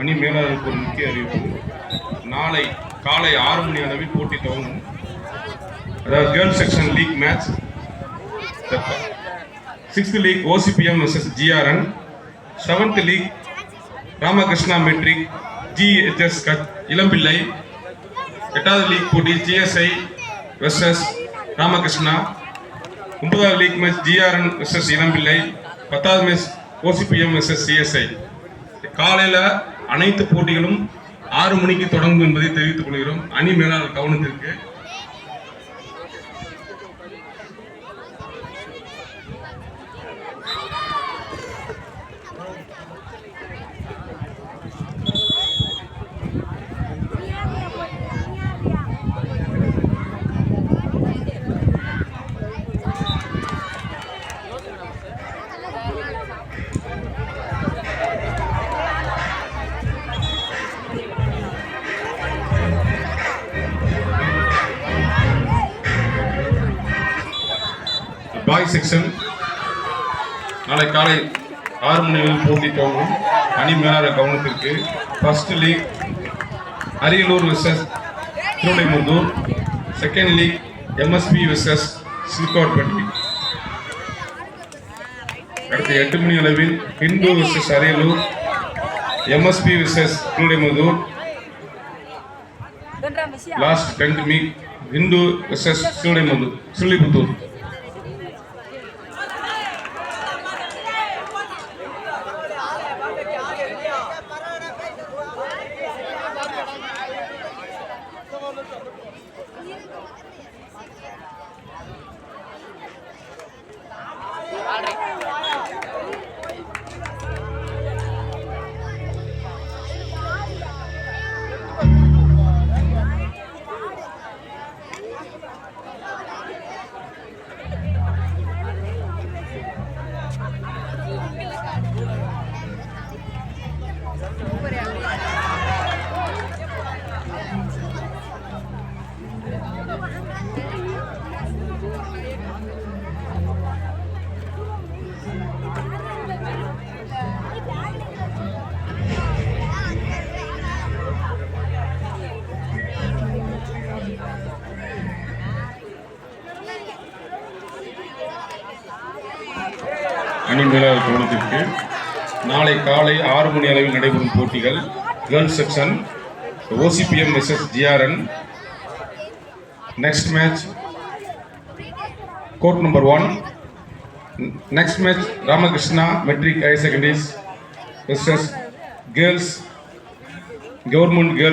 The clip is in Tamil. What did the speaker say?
அணி மேலாளருக்கு ஒரு முக்கிய அறிவிப்பு. நாளை காலை 6 மணி அளவில் போட்டி துவங்கும். அதாவது girls section league match, 6th league OCPM vs GRN, 7th league Ramakrishna matric GHS Elampillai, 8வது லீக் போட்டி GSI vs ராமகிருஷ்ணா, 9வது league match GRN vs Elampillai, 10வது மேட்ச் OCPM vs CSI. காலையில் அனைத்து போட்டிகளும் 6 மணிக்கு தொடங்கும் என்பதை தெரிவித்துக் கொள்கிறோம். அணி மேலாளர் கவனத்திற்கு. பாய் செக்ஷன் நாளை காலை 6 மணியில் போட்டி துவங்கும். அணி மேலாளர் கவனத்திற்கு. 1st league Ariyalur vs Thiruvidaimuthur, 2nd league MSP vs Silkotpatti. அடுத்து 8 மணி அளவில் Hindu vs Ariyalur, MSP vs Thiruvidaimuthur. Last 10th league Hindu vs Sriliputhur. அணி மேலாளர் கவனத்திற்கு. நாளை காலை 6 மணி அளவில் நடைபெறும் போட்டிகள் girls section OCPM vs GRN. Next match court number 1. Next match Ramakrishna matric higher secondaries vs girls government girls